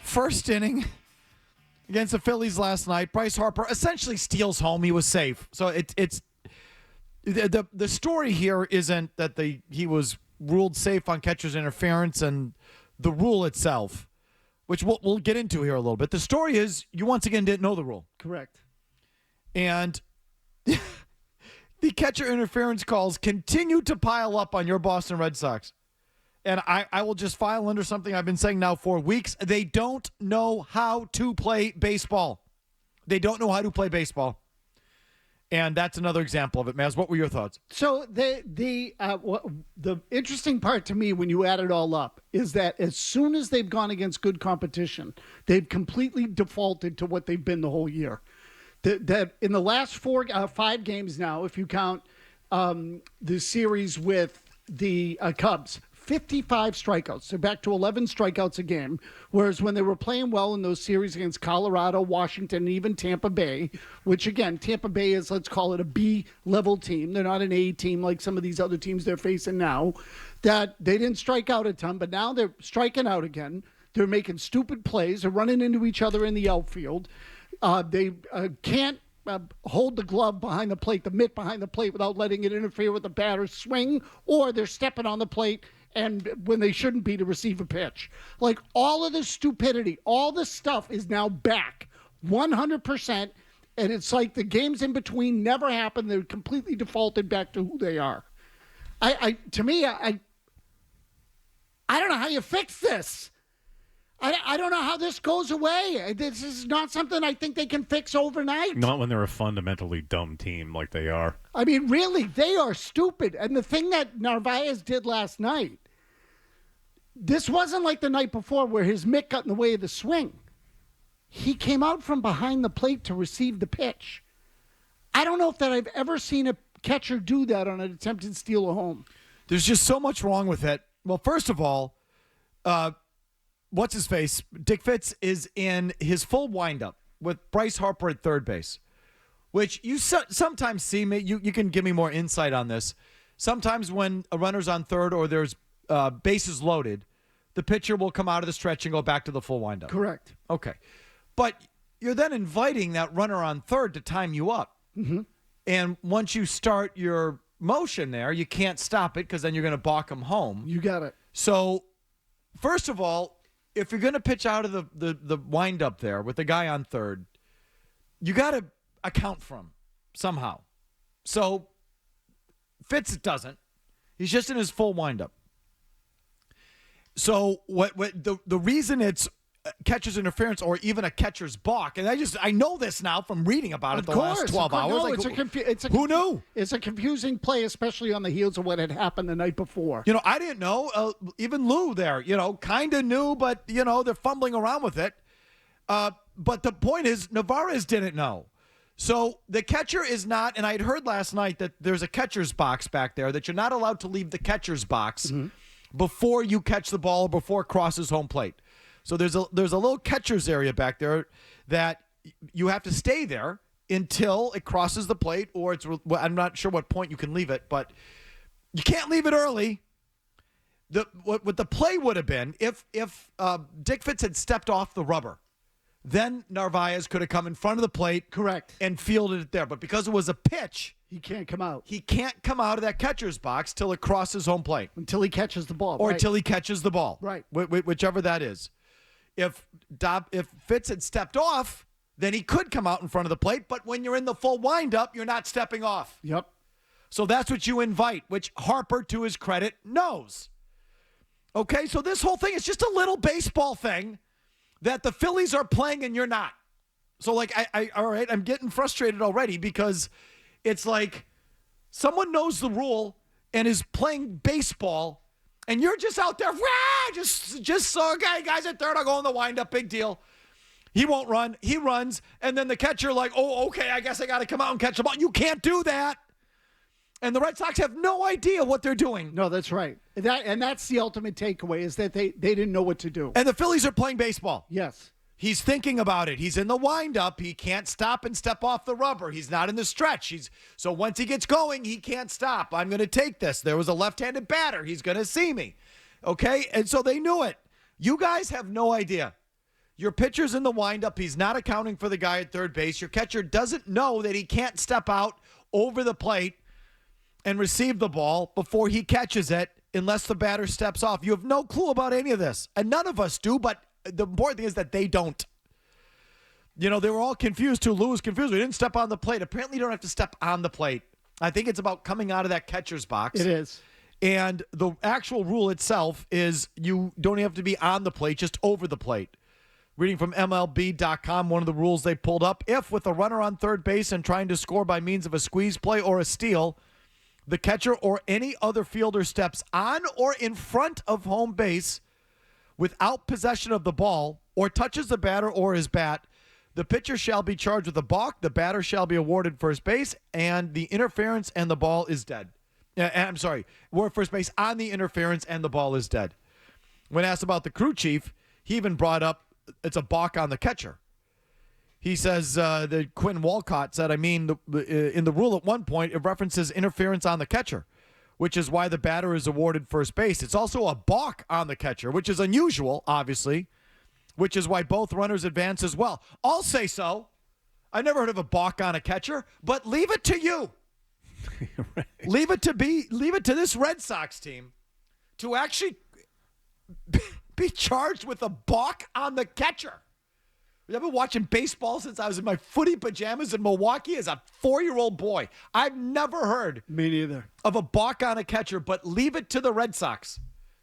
First inning against the Phillies last night, Bryce Harper essentially steals home. He was safe. So it's the story here isn't that he was ruled safe on catcher's interference and the rule itself, which we'll get into here a little bit. The story is you once again didn't know the rule. Correct. And the catcher interference calls continue to pile up on your Boston Red Sox. And I will just file under something I've been saying now for weeks. They don't know how to play baseball. They don't know how to play baseball. And that's another example of it, Maz. What were your thoughts? So the interesting part to me when you add it all up is that as soon as they've gone against good competition, they've completely defaulted to what they've been the whole year. That in the last 5 games now, if you count the series with the Cubs, 55 strikeouts. They're back to 11 strikeouts a game, whereas when they were playing well in those series against Colorado, Washington, and even Tampa Bay, which, again, Tampa Bay is, let's call it a B-level team. They're not an A team like some of these other teams they're facing now, that they didn't strike out a ton, but now they're striking out again. They're making stupid plays. They're running into each other in the outfield. They can't hold the glove behind the plate, the mitt behind the plate, without letting it interfere with the batter's swing, or they're stepping on the plate and when they shouldn't be to receive a pitch. Like, all of this stupidity, all this stuff is now back 100%, and it's like the games in between never happened. They're completely defaulted back to who they are. To me, I don't know how you fix this. I don't know how this goes away. This is not something I think they can fix overnight. Not when they're a fundamentally dumb team like they are. I mean, really, they are stupid. And the thing that Narvaez did last night, this wasn't like the night before where his mitt got in the way of the swing. He came out from behind the plate to receive the pitch. I don't know if that I've ever seen a catcher do that on an attempted steal of home. There's just so much wrong with it. Well, first of all, what's his face? Dick Fitz is in his full windup with Bryce Harper at third base, which you sometimes see. You can give me more insight on this. Sometimes when a runner's on third or there's bases loaded, the pitcher will come out of the stretch and go back to the full windup. Correct. Okay. But you're then inviting that runner on third to time you up. Mm-hmm. And once you start your motion there, you can't stop it because then you're going to balk him home. You got it. So, first of all, if you're going to pitch out of the windup there with the guy on third, you got to account for him somehow. So, Fitz doesn't. He's just in his full windup. So, what the reason it's catcher's interference or even a catcher's balk, and I know this now from reading about it the last 12 hours. No, like, who knew? It's a confusing play, especially on the heels of what had happened the night before. I didn't know. Even Lou there, kind of knew, but, they're fumbling around with it. But the point is, Narvaez didn't know. So the catcher is not, and I had heard last night that there's a catcher's box back there, that you're not allowed to leave the catcher's box before you catch the ball or before it crosses home plate. So there's a little catcher's area back there that you have to stay there until it crosses the plate, or I'm not sure what point you can leave it, but you can't leave it early. What the play would have been if Dick Fitz had stepped off the rubber, then Narvaez could have come in front of the plate, correct, and fielded it there. But because it was a pitch, he can't come out. He can't come out of that catcher's box till it crosses home plate, until he catches the ball, or right. until he catches the ball, right, whichever that is. If Fitz had stepped off, then he could come out in front of the plate. But when you're in the full windup, you're not stepping off. Yep. So that's what you invite, which Harper, to his credit, knows. Okay, so this whole thing is just a little baseball thing that the Phillies are playing and you're not. So, like, all right, I'm getting frustrated already because it's like someone knows the rule and is playing baseball, and you're just out there, just so, okay, guys at third, I'll go in the windup, big deal. He won't run. He runs, and then the catcher like, oh, okay, I guess I got to come out and catch the ball. You can't do that. And the Red Sox have no idea what they're doing. No, that's right. That's the ultimate takeaway, is that they didn't know what to do. And the Phillies are playing baseball. Yes. He's thinking about it. He's in the windup. He can't stop and step off the rubber. He's not in the stretch. So once he gets going, he can't stop. I'm going to take this. There was a left-handed batter. He's going to see me. Okay? And so they knew it. You guys have no idea. Your pitcher's in the windup. He's not accounting for the guy at third base. Your catcher doesn't know that he can't step out over the plate and receive the ball before he catches it unless the batter steps off. You have no clue about any of this. And none of us do, but the important thing is that they don't. You know, they were all confused too. Lou was confused. We didn't step on the plate. Apparently, you don't have to step on the plate. I think it's about coming out of that catcher's box. It is. And the actual rule itself is you don't have to be on the plate, just over the plate. Reading from MLB.com, one of the rules they pulled up, if with a runner on third base and trying to score by means of a squeeze play or a steal, the catcher or any other fielder steps on or in front of home base without possession of the ball or touches the batter or his bat, the pitcher shall be charged with a balk, the batter shall be awarded first base, and the interference and the ball is dead. I'm sorry, we're first base on the interference and the ball is dead. When asked about the crew chief, he even brought up it's a balk on the catcher. He says that Quinn Walcott said, in the rule at one point, it references interference on the catcher, which is why the batter is awarded first base. It's also a balk on the catcher, which is unusual, obviously, which is why both runners advance as well. I'll say so. I've never heard of a balk on a catcher, but leave it to you. Right. Leave it to this Red Sox team to actually be charged with a balk on the catcher. I've been watching baseball since I was in my footy pajamas in Milwaukee as a 4-year-old boy. I've never heard Me neither. of a balk on a catcher, but leave it to the Red Sox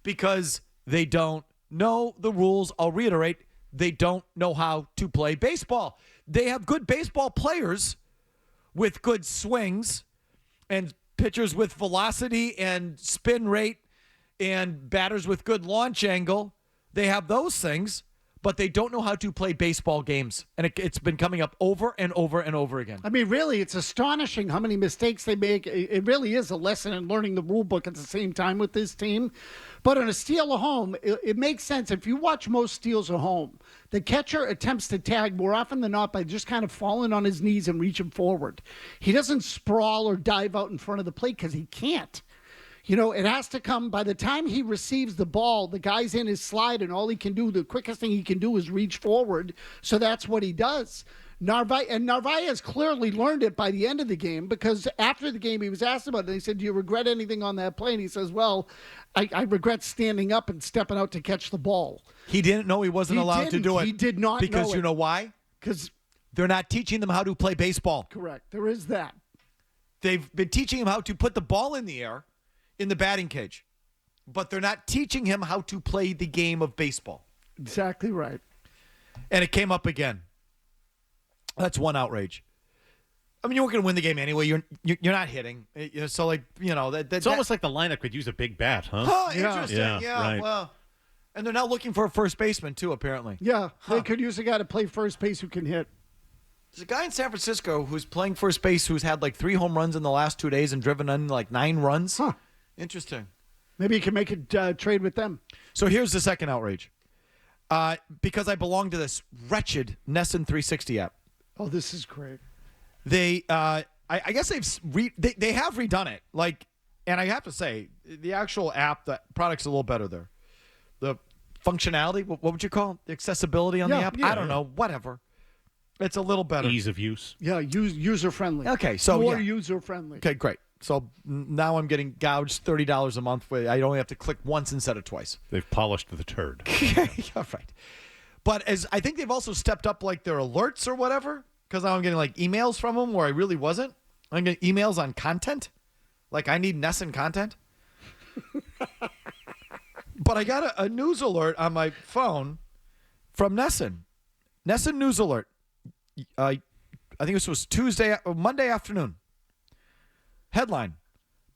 because they don't know the rules. I'll reiterate, they don't know how to play baseball. They have good baseball players with good swings and pitchers with velocity and spin rate and batters with good launch angle. They have those things, but they don't know how to play baseball games. And it's been coming up over and over and over again. I mean, really, it's astonishing how many mistakes they make. It really is a lesson in learning the rule book at the same time with this team. But on a steal at home, it makes sense. If you watch most steals at home, the catcher attempts to tag more often than not by just kind of falling on his knees and reaching forward. He doesn't sprawl or dive out in front of the plate because he can't. You know, it has to come by the time he receives the ball, the guy's in his slide, and all he can do, the quickest thing he can do is reach forward. So that's what he does. Narvaez clearly learned it by the end of the game because after the game he was asked about it. And he said, "Do you regret anything on that play?" And he says, "Well, I regret standing up and stepping out to catch the ball." He didn't know he wasn't allowed to do it. He did not because know you it. know why? Because They're not teaching them how to play baseball. correct, there is that. They've been teaching him how to put the ball in the air in the batting cage, but they're not teaching him how to play the game of baseball. Exactly right. And it came up again. That's one outrage. I mean, you weren't going to win the game anyway. You're not hitting. So, like, It's almost like the lineup could use a big bat, huh? Oh, Yeah. interesting. Yeah, Yeah, right. well, and they're now looking for a first baseman too, apparently. Yeah, they could use a guy to play first base who can hit. There's a guy in San Francisco who's playing first base who's had like 3 home runs in the last 2 days and driven in like 9 runs. Huh. Interesting. Maybe you can make a trade with them. So here's the second outrage. Because I belong to this wretched Nesson 360 app. Oh, this is great. They, I guess they have redone it. Like, and I have to say, the actual app, the product's a little better there. The functionality, what would you call it? The accessibility on the app? I don't know. Whatever. It's a little better. Ease of use. Yeah, user friendly. Okay, so more yeah. user friendly. Okay, great. So now I'm getting gouged $30 a month. Where I only have to click once instead of twice. They've polished the turd. Yeah, right. But I think they've also stepped up like their alerts or whatever, because now I'm getting like emails from them where I really wasn't. I'm getting emails on content, like I need Nesson content. But I got a news alert on my phone from Nesson. Nesson news alert. I think this was Monday afternoon. Headline: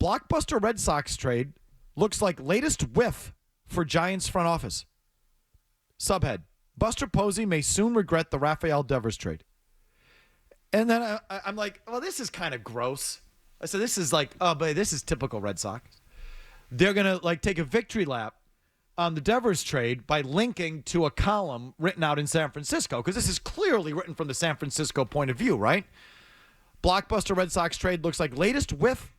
Blockbuster Red Sox trade looks like latest whiff for Giants front office. Subhead: Buster Posey may soon regret the Rafael Devers trade. And then I'm like, well, this is kind of gross. I said, this is like, oh, but this is typical Red Sox. They're going to like take a victory lap on the Devers trade by linking to a column written out in San Francisco, because this is clearly written from the San Francisco point of view, right? Blockbuster Red Sox trade looks like latest whiff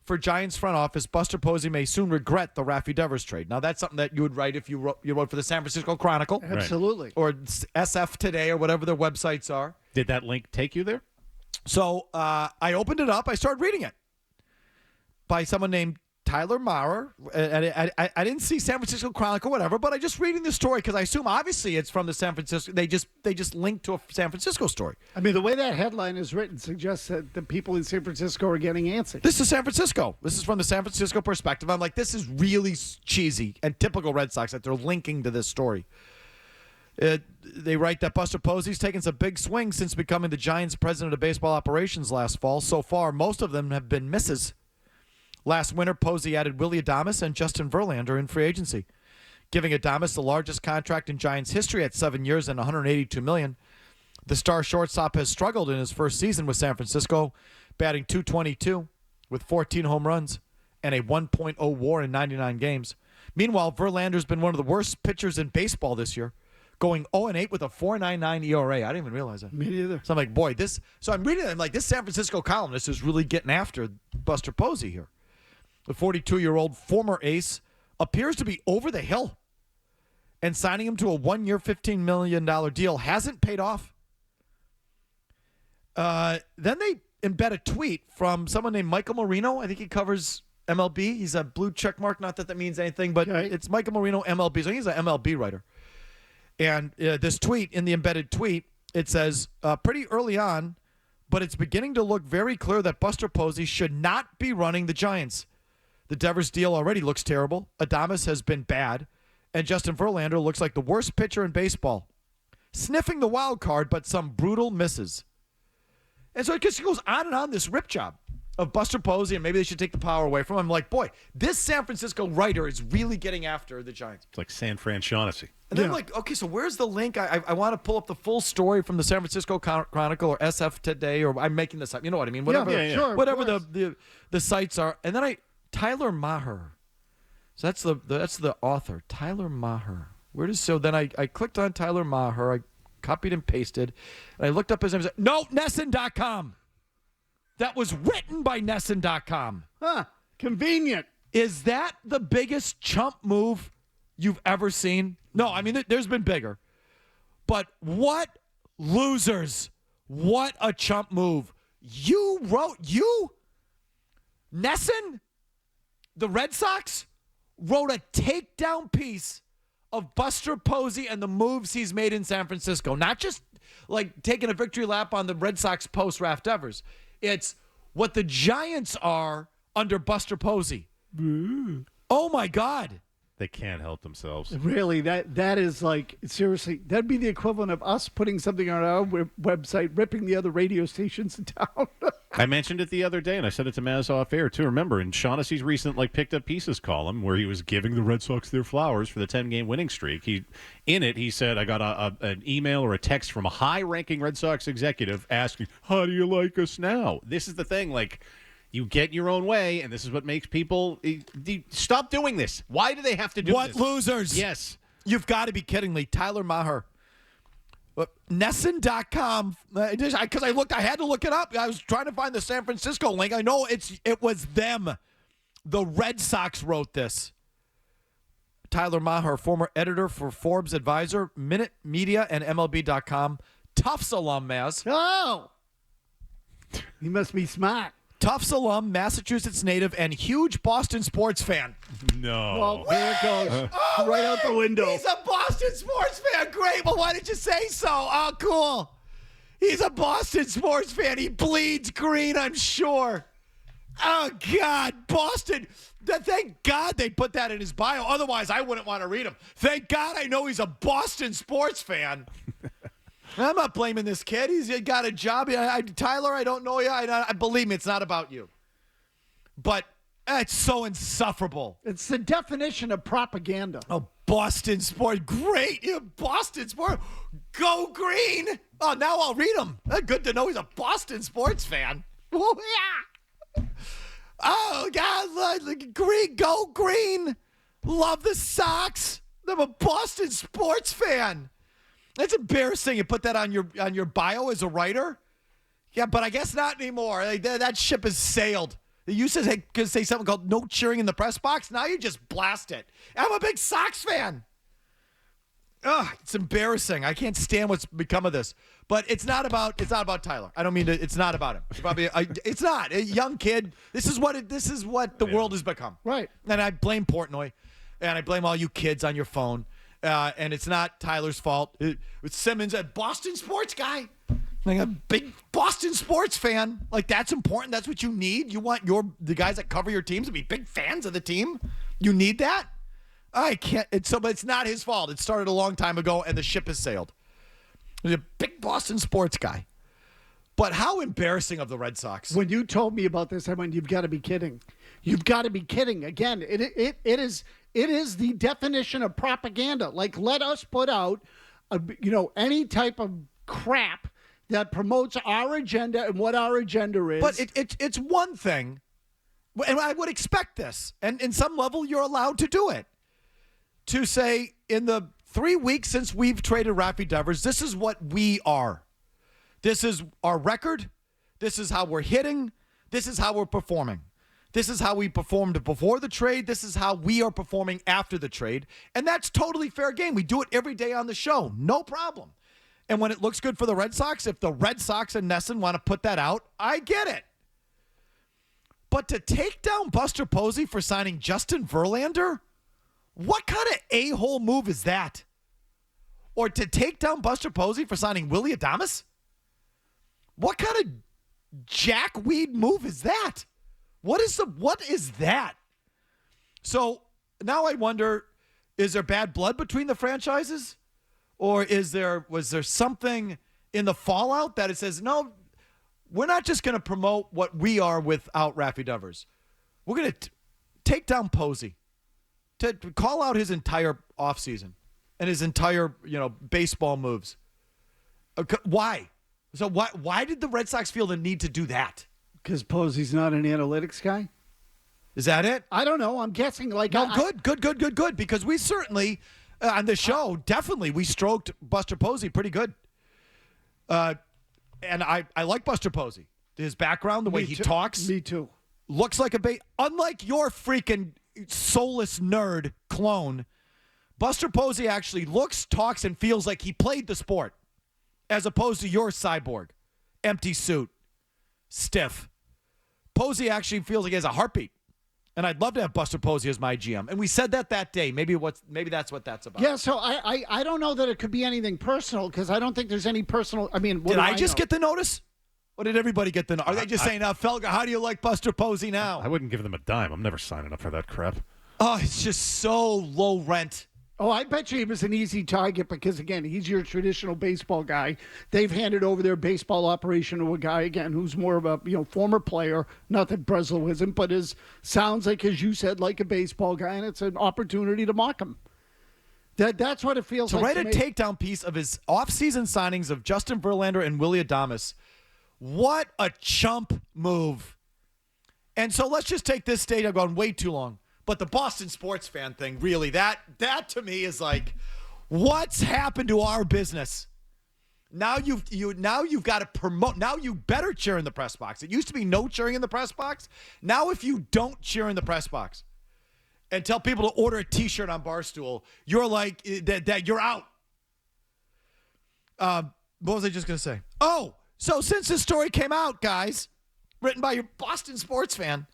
for Giants front office, Buster Posey may soon regret the Raffy Devers trade. Now, that's something that you would write if you wrote for the San Francisco Chronicle. Absolutely. Or SF Today or whatever their websites are. Did that link take you there? So I opened it up. I started reading it by someone named Tyler Maurer. I didn't see San Francisco Chronicle, whatever, but I just reading the story because I assume obviously it's from the San Francisco. They just linked to a San Francisco story. I mean, the way that headline is written suggests that the people in San Francisco are getting antsy. This is San Francisco. This is from the San Francisco perspective. I'm like, this is really cheesy and typical Red Sox that they're linking to this story. They write that Buster Posey's taken some big swings since becoming the Giants' president of baseball operations last fall. So far, most of them have been misses. Last winter, Posey added Willie Adames and Justin Verlander in free agency, giving Adames the largest contract in Giants history at 7 years and $182 million. The star shortstop has struggled in his first season with San Francisco, batting .222 with 14 home runs and a 1.0 WAR in 99 games. Meanwhile, Verlander's been one of the worst pitchers in baseball this year, going 0-8 with a 4.99 ERA. I didn't even realize that. Me neither. So I'm like, boy, this. So I'm reading it. I'm like, this San Francisco columnist is really getting after Buster Posey here. The 42-year-old former ace appears to be over the hill, and signing him to a 1-year, $15 million deal hasn't paid off. Then they embed a tweet from someone named Michael Marino. I think he covers MLB. He's a blue check mark. Not that means anything, but It's Michael Marino, MLB. So he's an MLB writer. And this tweet, in the embedded tweet, it says, pretty early on, but it's beginning to look very clear that Buster Posey should not be running the Giants. The Devers deal already looks terrible. Adames has been bad. And Justin Verlander looks like the worst pitcher in baseball. Sniffing the wild card, but some brutal misses. And so it just goes on and on, this rip job of Buster Posey, and maybe they should take the power away from him. I'm like, boy, this San Francisco writer is really getting after the Giants. It's like San Fran Shaughnessy. And then I'm like, okay, so where's the link? I want to pull up the full story from the San Francisco Chronicle or SF Today, or I'm making this up. You know what I mean? Whatever, sure, whatever the sites are. And then Tyler Maher. So that's the author, Tyler Maher. Then I clicked on Tyler Maher. I copied and pasted, and I looked up his name. No, Nesson.com. That was written by Nesson.com. Huh. Convenient. Is that the biggest chump move you've ever seen? No, I mean, there's been bigger. But what losers. What a chump move. Nesson, the Red Sox, wrote a takedown piece of Buster Posey and the moves he's made in San Francisco. Not just like taking a victory lap on the Red Sox post-Raff Devers. It's what the Giants are under Buster Posey. Oh, my God. They can't help themselves. Really, that is like, seriously, that'd be the equivalent of us putting something on our website, ripping the other radio stations in town. I mentioned it the other day, and I said it to Mazz off air, too. Remember, in Shaughnessy's recent picked up pieces column, where he was giving the Red Sox their flowers for the 10-game winning streak, he said, I got an email or a text from a high-ranking Red Sox executive asking, how do you like us now? This is the thing, you get your own way, and this is what makes people stop doing this. Why do they have to do this? What losers? Yes. You've got to be kidding me. Tyler Maher. Nesson.com, because I had to look it up. I was trying to find the San Francisco link. I know it was them. The Red Sox wrote this. Tyler Maher, former editor for Forbes Advisor, Minute Media, and MLB.com. Tufts alum, Mazz. Oh! He must be smart. Tufts alum, Massachusetts native, and huge Boston sports fan. No. Well, there it goes. Right out the window. He's a Boston sports fan. Great. Well, why did you say so? Oh, cool. He's a Boston sports fan. He bleeds green, I'm sure. Oh, God. Boston. Thank God they put that in his bio. Otherwise, I wouldn't want to read him. Thank God I know he's a Boston sports fan. I'm not blaming this kid. He's got a job. Tyler, I don't know you. I believe me, it's not about you. But it's so insufferable. It's the definition of propaganda. Oh, Boston sport. Great. You Boston sport. Go green. Oh, now I'll read him. Good to know he's a Boston sports fan. Oh, yeah. Oh, God. Green. Go green. Love the Sox. I'm a Boston sports fan. That's embarrassing. You put that on your bio as a writer? Yeah, but I guess not anymore. That ship has sailed. You used to say something called no cheering in the press box. Now you just blast it. I'm a big Sox fan. Ugh, it's embarrassing. I can't stand what's become of this. But it's not about Tyler. I don't mean to. It's not about him. It's not a young kid. This is what the world has become. Right. And I blame Portnoy, and I blame all you kids on your phone. And it's not Tyler's fault. It's Simmons, a Boston sports guy. Like a big Boston sports fan. Like, that's important. That's what you need. You want the guys that cover your teams to be big fans of the team. You need that. I can't. But it's not his fault. It started a long time ago, and the ship has sailed. He's a big Boston sports guy. But how embarrassing of the Red Sox. When you told me about this, I went, you've got to be kidding. You've got to be kidding. Again, it is the definition of propaganda. Like, let us put out, any type of crap that promotes our agenda and what our agenda is. But it's one thing, and I would expect this, and in some level you're allowed to do it, to say in the 3 weeks since we've traded Rafi Devers, this is what we are. This is our record. This is how we're hitting. This is how we're performing. This is how we performed before the trade. This is how we are performing after the trade. And that's totally fair game. We do it every day on the show. No problem. And when it looks good for the Red Sox, if the Red Sox and Nesson want to put that out, I get it. But to take down Buster Posey for signing Justin Verlander, what kind of a-hole move is that? Or to take down Buster Posey for signing Willie Adames? What kind of jackweed move is that? What is that? So now I wonder, is there bad blood between the franchises? Or was there something in the fallout that it says, no, we're not just going to promote what we are without Rafi Devers. We're going to take down Posey, to call out his entire offseason and his entire, baseball moves. Why? So why did the Red Sox feel the need to do that? Because Posey's not an analytics guy? Is that it? I don't know. I'm guessing. Good. Because we certainly... on the show, definitely, we stroked Buster Posey pretty good. And I like Buster Posey. His background, the way he talks. Me too. Looks like unlike your freaking soulless nerd clone, Buster Posey actually looks, talks, and feels like he played the sport, as opposed to your cyborg, empty suit, stiff. Posey actually feels like he has a heartbeat. And I'd love to have Buster Posey as my GM. And we said that day. Maybe that's what that's about. Yeah, so I don't know that it could be anything personal, because I don't think there's any personal. I mean, did I just get the notice? Or did everybody get the notice? Are they just saying, Felger, how do you like Buster Posey now? I wouldn't give them a dime. I'm never signing up for that crap. Oh, it's just so low rent. Oh, I bet you he was an easy target because, again, he's your traditional baseball guy. They've handed over their baseball operation to a guy, again, who's more of a former player. Not that Breslow isn't, but sounds like, as you said, like a baseball guy, and it's an opportunity to mock him. That's what it feels like. To write a takedown piece of his offseason signings of Justin Verlander and Willie Adames. What a chump move. And so let's just take this state. I've gone way too long. But the Boston sports fan thing, really, that to me is like, what's happened to our business? Now you've got to promote. Now you better cheer in the press box. It used to be no cheering in the press box. Now if you don't cheer in the press box and tell people to order a T-shirt on Barstool, you're like that you're out. What was I just going to say? Oh, so since this story came out, guys, written by your Boston sports fan,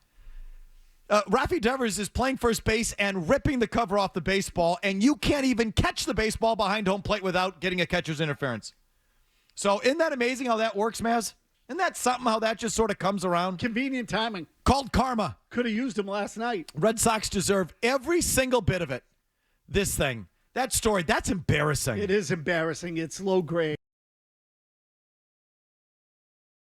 Rafi Devers is playing first base and ripping the cover off the baseball, and you can't even catch the baseball behind home plate without getting a catcher's interference. So isn't that amazing how that works, Mazz? Isn't that something how that just sort of comes around? Convenient timing. Called karma. Could have used him last night. Red Sox deserve every single bit of it. This thing. That story, that's embarrassing. It is embarrassing. It's low grade.